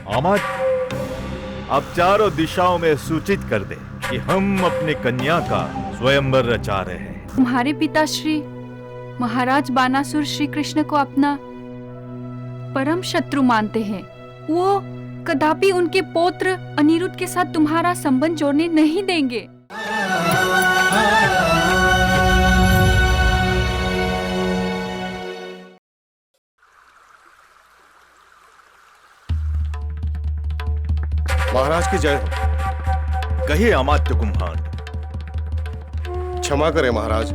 आमाद, अब चारों दिशाओं में सूचित कर दे कि हम अपनी कन्या का स्वयंवर रचा रहे हैं। तुम्हारे पिताश्री महाराज बानासुर श्री कृष्ण को अपना परम शत्रु मानते हैं। वो कदापि उनके पौत्र अनिरुद्ध के साथ तुम्हारा संबंध जोड़ने नहीं देंगे। महाराज की जय हो। कहिए अमात्य कुंभांड। क्षमा करें महाराज,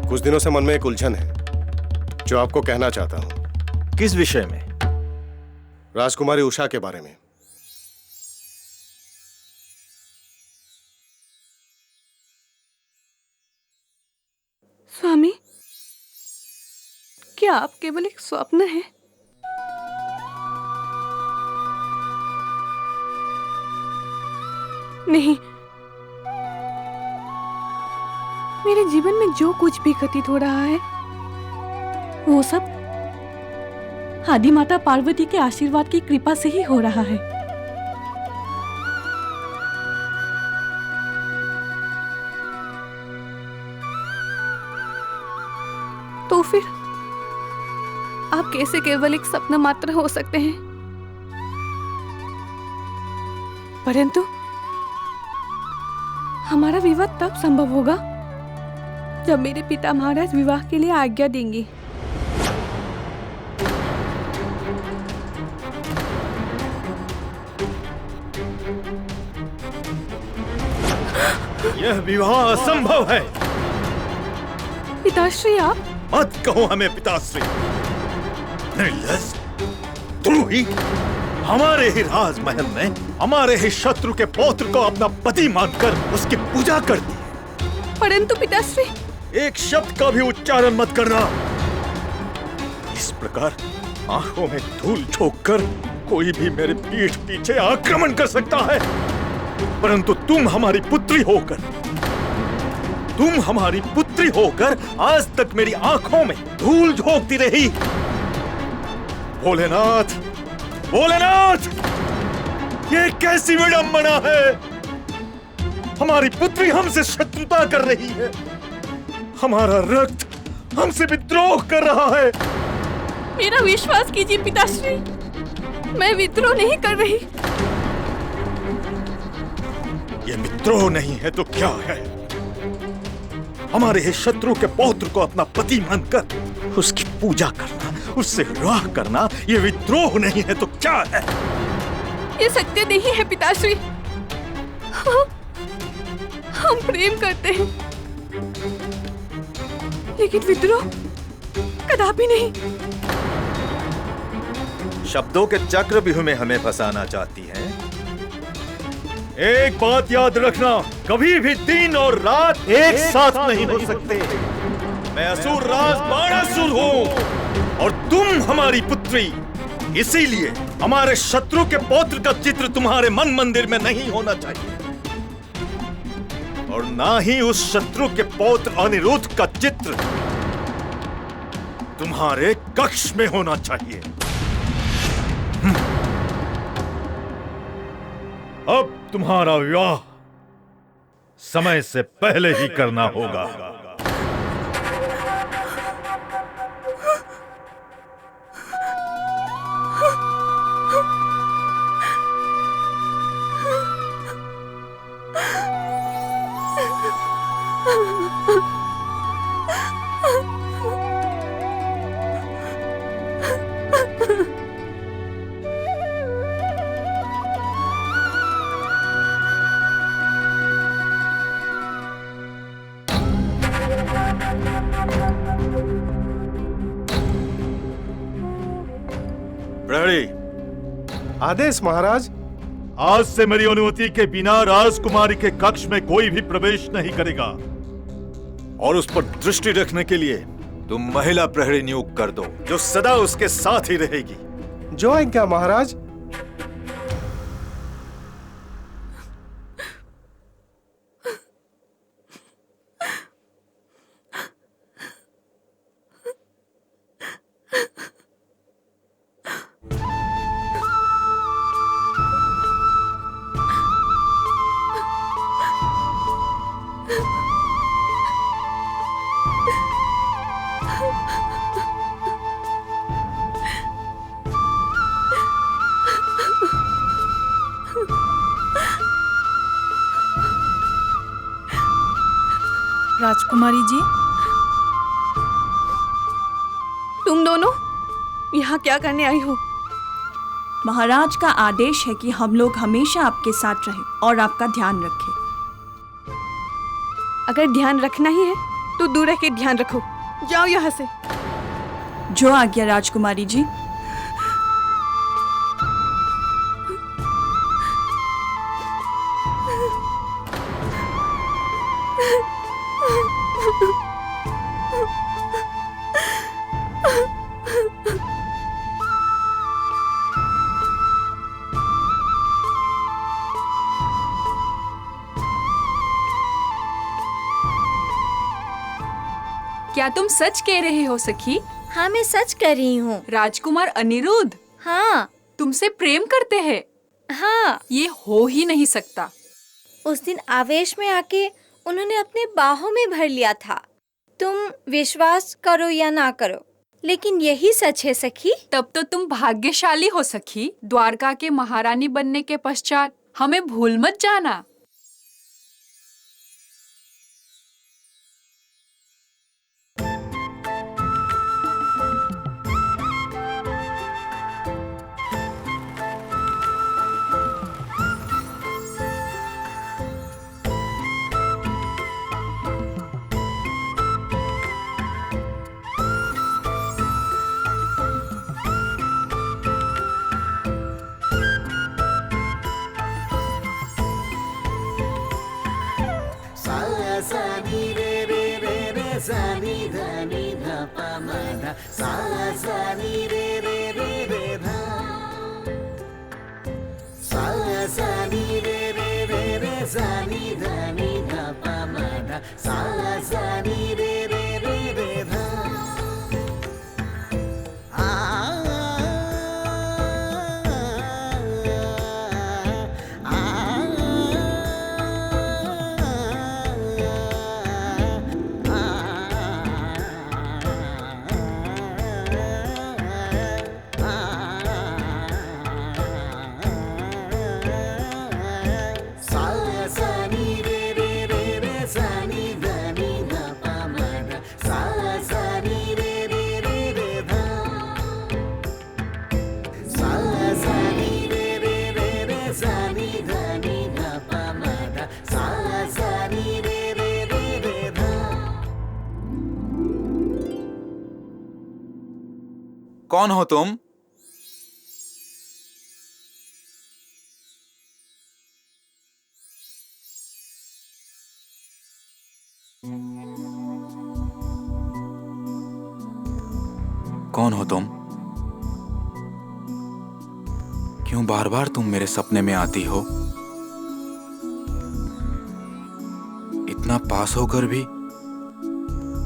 कुछ दिनों से मन में एक उलझन है जो आपको कहना चाहता हूं। किस विषय में? राजकुमारी उषा के बारे में। स्वामी, क्या आप केवल एक स्वप्न है? नहीं, मेरे जीवन में जो कुछ भी घटित हो रहा है वो सब आदि माता पार्वती के आशीर्वाद की कृपा से ही हो रहा है। तो फिर आप कैसे केवल एक सपना मात्र हो सकते हैं? परंतु हमारा विवाह तब संभव होगा जब मेरे पिता महाराज विवाह के लिए आज्ञा देंगे। यह विवाह असंभव है। पिताश्री, आप मत कहो हमें पिताश्री। निर्लज्ज, तू ही हमारे ही राजमहल में हमारे ही शत्रु के पौत्र को अपना पति मानकर उसकी पूजा करती है। परंतु पिताश्री, एक शब्द का भी उच्चारण मत करना। इस प्रकार आंखों में धूल झोंककर कोई भी मेरे पीठ पीछे आक्रमण कर सकता है, परंतु तुम हमारी पुत्री होकर आज तक मेरी आंखों में धूल झोंकती रही। भोलेनाथ, भोलेनाथ, ये कैसी विडंबना है। हमारी पुत्री हमसे शत्रुता कर रही है, हमारा रक्त हमसे विद्रोह कर रहा है। मेरा विश्वास कीजिए पिताश्री, मैं विद्रोह नहीं कर रही। ये विद्रोह नहीं है तो क्या है? हमारे ही शत्रु के पौत्र को अपना पति मानकर उसकी पूजा करना, उससे विवाह करना, ये विद्रोह नहीं है तो क्या है? ये सत्य नहीं है पिताश्री। हम प्रेम करते हैं, लेकिन विद्रोह कदापि नहीं। शब्दों के चक्रव्यूह में हमें फंसाना चाहती हैं। एक बात याद रखना, कभी भी दिन और रात एक साथ नहीं हो सकते। मैं असुर राज बाणासुर हूँ और तुम हमारी पुत्री, इसीलिए हमारे शत्रु के पौत्र का चित्र तुम्हारे मन मंदिर में नहीं होना चाहिए और ना ही उस शत्रु के पौत्र अनिरुद्ध का चित्र तुम्हारे कक्ष में होना चाहिए। अब तुम्हारा विवाह समय से पहले ही करना होगा। प्रहरी, आदेश महाराज। आज से मेरी अनुमति के बिना राजकुमारी के कक्ष में कोई भी प्रवेश नहीं करेगा और उस पर दृष्टि रखने के लिए तुम महिला प्रहरी नियुक्त कर दो जो सदा उसके साथ ही रहेगी। जो आज्ञा महाराज। राजकुमारी जी, तुम दोनों यहाँ क्या करने आई हो? महाराज का आदेश है कि हम लोग हमेशा आपके साथ रहें और आपका ध्यान रखें। अगर ध्यान रखना ही है तो दूर रह के ध्यान रखो। जाओ यहाँ से। जो आज्ञा राजकुमारी जी। क्या तुम सच कह रहे हो सखी? हाँ, मैं सच कर रही हूँ। राजकुमार अनिरुद्ध हाँ तुमसे प्रेम करते हैं? हाँ, ये हो ही नहीं सकता। उस दिन आवेश में आके उन्होंने अपने बाहों में भर लिया था। तुम विश्वास करो या ना करो, लेकिन यही सच है सखी। तब तो तुम भाग्यशाली हो सखी। द्वारका के महारानी बनने के पश्चात हमें भूल मत जाना। कौन हो तुम? कौन हो तुम? क्यों बार बार तुम मेरे सपने में आती हो? इतना पास होकर भी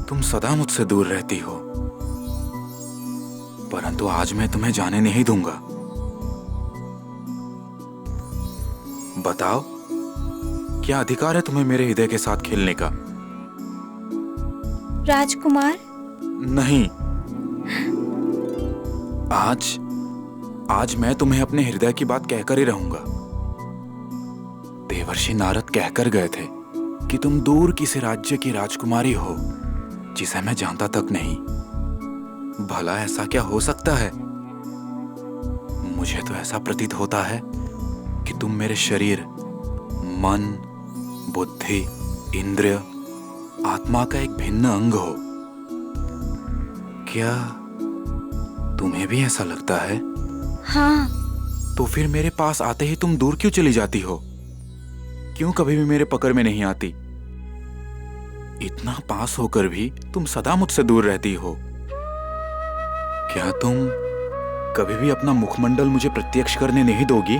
तुम सदा मुझसे दूर रहती हो। परंतु आज मैं तुम्हें जाने नहीं दूंगा। बताओ, क्या अधिकार है तुम्हें मेरे हृदय के साथ खेलने का? राजकुमार, नहीं। आज मैं तुम्हें अपने हृदय की बात कहकर ही रहूंगा। देवर्षि नारद कहकर गए थे कि तुम दूर किसी राज्य की राजकुमारी हो जिसे मैं जानता तक नहीं। भला ऐसा क्या हो सकता है? मुझे तो ऐसा प्रतीत होता है कि तुम मेरे शरीर, मन, बुद्धि, इंद्रिय, आत्मा का एक भिन्न अंग हो। क्या तुम्हें भी ऐसा लगता है? हाँ। तो फिर मेरे पास आते ही तुम दूर क्यों चली जाती हो? क्यों कभी भी मेरे पकड़ में नहीं आती? इतना पास होकर भी तुम सदा मुझसे दूर रहती हो। क्या तुम कभी भी अपना मुखमंडल मुझे प्रत्यक्ष करने नहीं दोगी?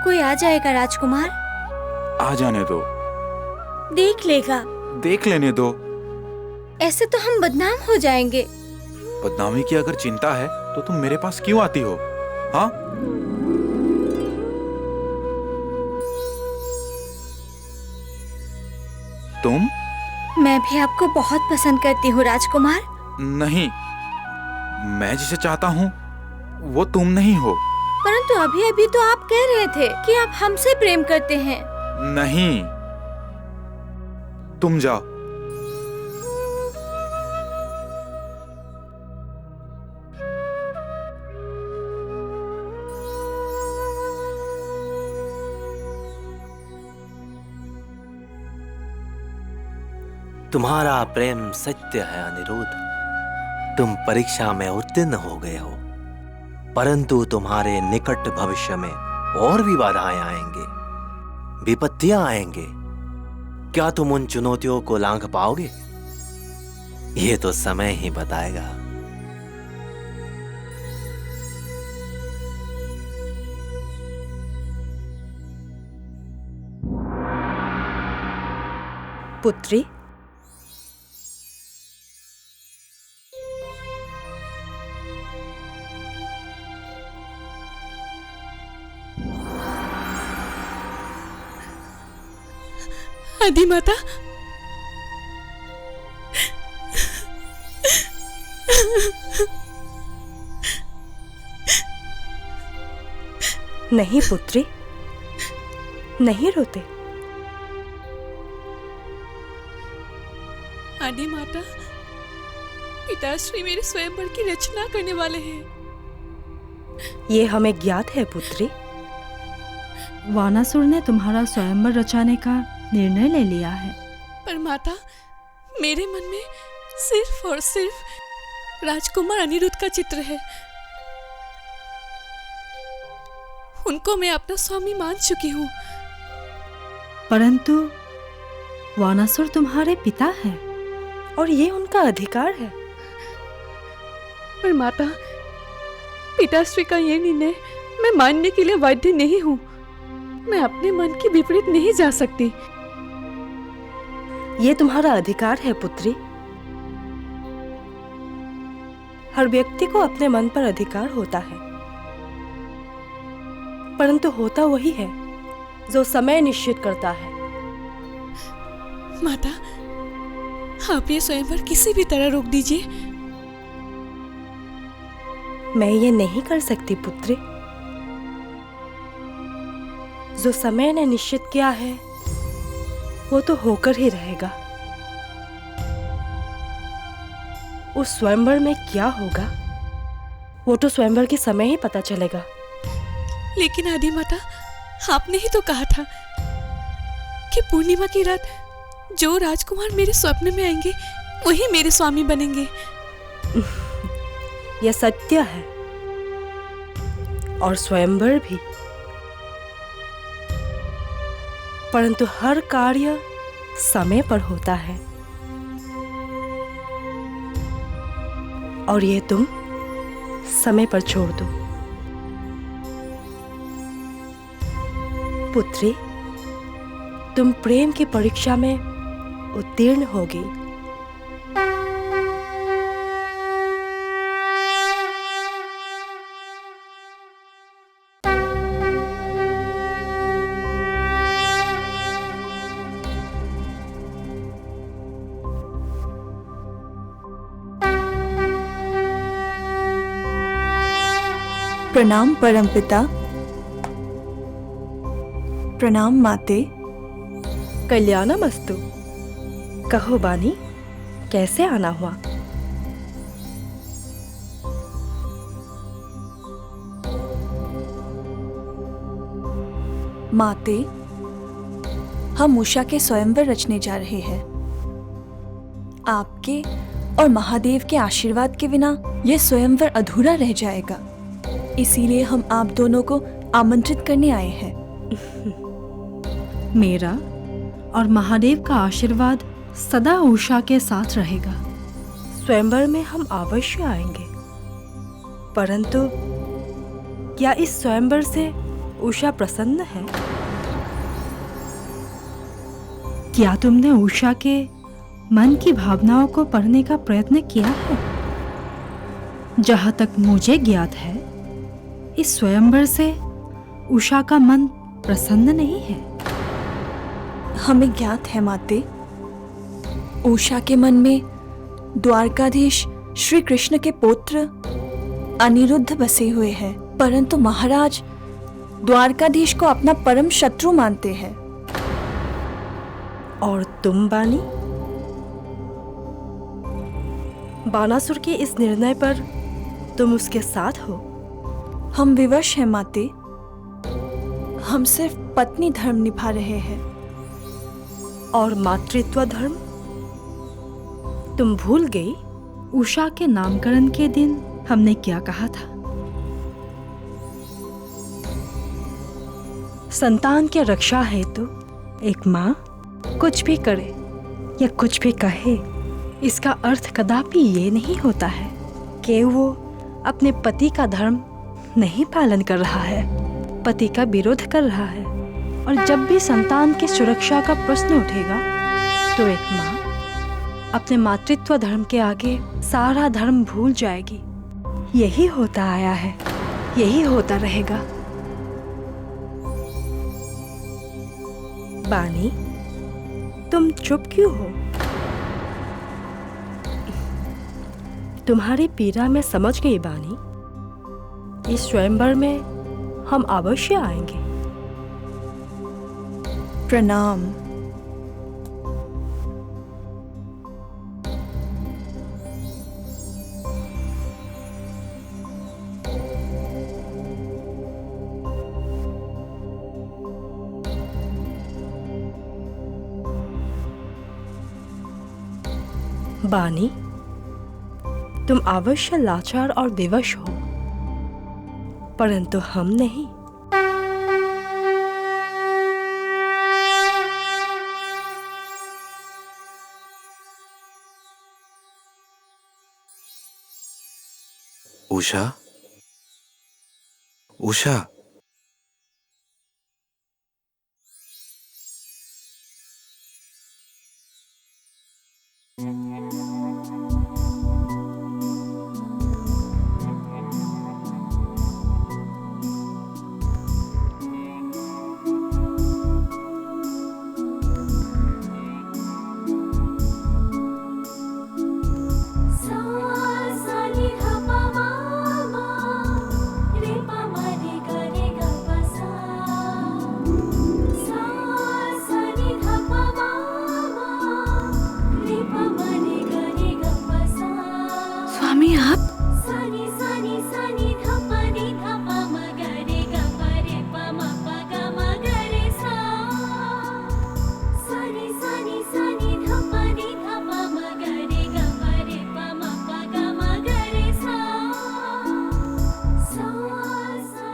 कोई आ जाएगा राजकुमार। आ जाने दो। देख लेगा। देख लेने दो। ऐसे तो हम बदनाम हो जाएंगे। बदनामी की अगर चिंता है तो तुम मेरे पास क्यों आती हो? हाँ? तुम? मैं भी आपको बहुत पसंद करती हूँ राजकुमार। नहीं, मैं जिसे चाहता हूँ वो तुम नहीं हो। परंतु अभी अभी तो आप कह रहे थे कि आप हमसे प्रेम करते हैं। नहीं, तुम जाओ। तुम्हारा प्रेम सत्य है अनिरुद्ध। तुम परीक्षा में उत्तीर्ण हो गए हो, परंतु तुम्हारे निकट भविष्य में और भी बाधाएं आएंगे, विपत्तियां आएंगे। क्या तुम उन चुनौतियों को लांघ पाओगे? ये तो समय ही बताएगा। पुत्री, आदि माता, नहीं पुत्री, नहीं रोते। आदि माता, पिताश्री मेरे स्वयंवर की रचना करने वाले हैं। ये हमें ज्ञात है पुत्री। वानासुर ने तुम्हारा स्वयंवर रचाने का निर्णय ले लिया है। पर माता, मेरे मन में सिर्फ और सिर्फ राजकुमार अनिरुद्ध का चित्र है। उनको मैं अपना स्वामी मान चुकी हूँ। परंतु वानासुर तुम्हारे पिता है और ये उनका अधिकार है। पर माता, पिताश्री का ये निर्णय मैं मानने के लिए बाध्य नहीं हूँ। मैं अपने मन के विपरीत नहीं जा सकती। ये तुम्हारा अधिकार है पुत्री। हर व्यक्ति को अपने मन पर अधिकार होता है, परंतु होता वही है जो समय निश्चित करता है। माता, आप ये स्वयंवर किसी भी तरह रोक दीजिए। मैं ये नहीं कर सकती पुत्री। जो समय ने निश्चित किया है वो तो होकर ही रहेगा। उस स्वयंवर में क्या होगा वो तो स्वयंवर के समय ही पता चलेगा। लेकिन आदि माता, आपने ही तो कहा था कि पूर्णिमा की रात जो राजकुमार मेरे स्वप्न में आएंगे वही मेरे स्वामी बनेंगे। यह सत्य है, और स्वयंवर भी। परंतु हर कार्य समय पर होता है, और ये तुम समय पर छोड़ दो। पुत्री, तुम प्रेम की परीक्षा में उत्तीर्ण होगी। प्रणाम परमपिता। प्रणाम माते। कल्याणमस्तु। कहो बानी, कैसे आना हुआ? माते, हम उषा के स्वयंवर रचने जा रहे हैं। आपके और महादेव के आशीर्वाद के बिना यह स्वयंवर अधूरा रह जाएगा। इसीलिए हम आप दोनों को आमंत्रित करने आए हैं। मेरा और महादेव का आशीर्वाद सदा उषा के साथ रहेगा। स्वयंवर में हम अवश्य आएंगे, परंतु क्या इस स्वयंवर से उषा प्रसन्न है? क्या तुमने उषा के मन की भावनाओं को पढ़ने का प्रयत्न किया है? जहां तक मुझे ज्ञात है, इस स्वयंवर से उषा का मन प्रसन्न नहीं है। हमें ज्ञात है माते, उषा के मन में द्वारकाधीश श्री कृष्ण के पुत्र अनिरुद्ध बसे हुए हैं, परंतु महाराज द्वारकाधीश को अपना परम शत्रु मानते हैं। और तुम बानी? बानासुर के इस निर्णय पर तुम उसके साथ हो? हम विवश हैं माते। हम सिर्फ पत्नी धर्म निभा रहे हैं। और मातृत्व धर्म? तुम भूल गई? उषा के नामकरण के दिन हमने क्या कहा था? संतान के रक्षा हेतु एक माँ कुछ भी करे या कुछ भी कहे, इसका अर्थ कदापि ये नहीं होता है कि वो अपने पति का धर्म नहीं पालन कर रहा है, पति का विरोध कर रहा है। और जब भी संतान की सुरक्षा का प्रश्न उठेगा तो एक माँ अपने मातृत्व धर्म के आगे सारा धर्म भूल जाएगी। यही होता आया है, यही होता रहेगा। बानी, तुम चुप क्यों हो? तुम्हारी पीड़ा मैं समझ गई बानी। इस स्वयंवर में हम अवश्य आएंगे। प्रणाम। बानी, तुम अवश्य लाचार और विवश हो, परंतु हम नहीं। उषा, उषा, स्वामी आप?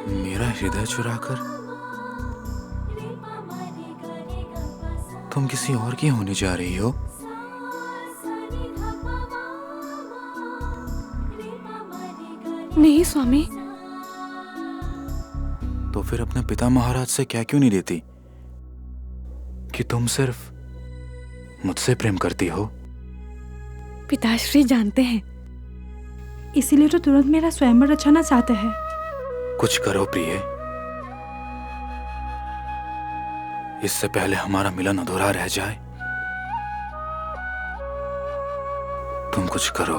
मेरा हृदय चुराकर तुम किसी और की होने जा रही हो? नहीं स्वामी। तो फिर अपने पिता महाराज से क्या क्यों नहीं देती कि तुम सिर्फ मुझसे प्रेम करती हो? पिताश्री जानते हैं, इसीलिए तो तुरंत मेरा स्वयंवर रचाना चाहते हैं। कुछ करो प्रिय, इससे पहले हमारा मिलन अधूरा रह जाए। तुम कुछ करो।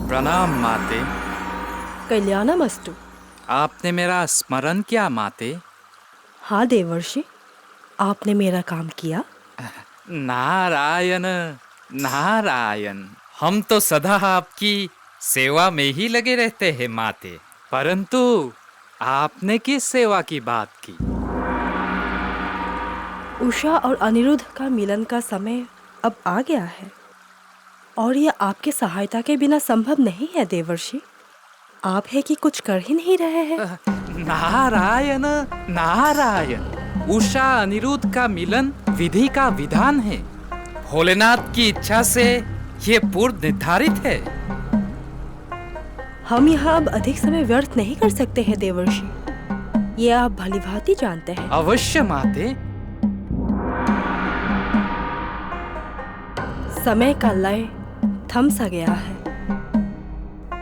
प्रणाम माते। कल्याणमस्तु। आपने मेरा स्मरण किया माते? हाँ देवर्षि, आपने मेरा काम किया। नारायण नारायण, हम तो सदा आपकी सेवा में ही लगे रहते हैं माते, परंतु आपने किस सेवा की बात की? उषा और अनिरुद्ध का मिलन का समय अब आ गया है और यह आपके सहायता के बिना संभव नहीं है देवर्षि। आप है कि कुछ कर ही नहीं रहे हैं। नारायण नारायण, उषा अनिरुद्ध का मिलन विधि का विधान है। भोलेनाथ की इच्छा से ये पूर्व निर्धारित है। हम यहाँ अब अधिक समय व्यर्थ नहीं कर सकते हैं देवर्षि, ये आप भलीभांति जानते हैं। अवश्य माते। समय का लय थम सा गया है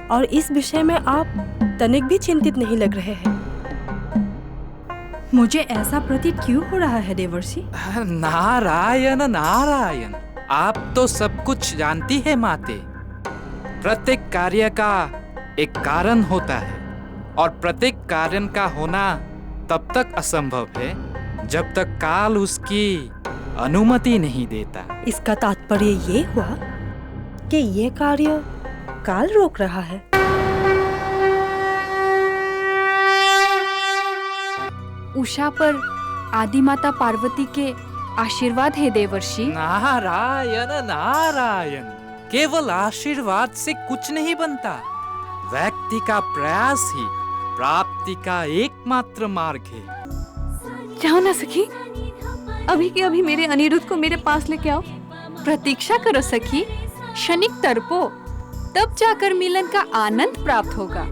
और इस विषय में आप तनिक भी चिंतित नहीं लग रहे हैं। मुझे ऐसा प्रतीत क्यों हो रहा है देवर्षि? नारायण नारायण, आप तो सब कुछ जानती है माते। प्रत्येक कार्य का एक कारण होता है और प्रत्येक कारण का होना तब तक असंभव है जब तक काल उसकी अनुमति नहीं देता। इसका तात्पर्य ये हुआ कि ये कार्य काल रोक रहा है। उषा पर आदि माता पार्वती के आशीर्वाद है देवर्षि। नारायण नारायण, केवल आशीर्वाद से कुछ नहीं बनता। व्यक्ति का प्रयास ही प्राप्ति का एकमात्र मार्ग है। जाओ ना सखी, अभी के अभी मेरे अनिरुद्ध को मेरे पास लेके आओ। प्रतीक्षा करो सखी, क्षणिक तर्पो, तब जाकर मिलन का आनंद प्राप्त होगा।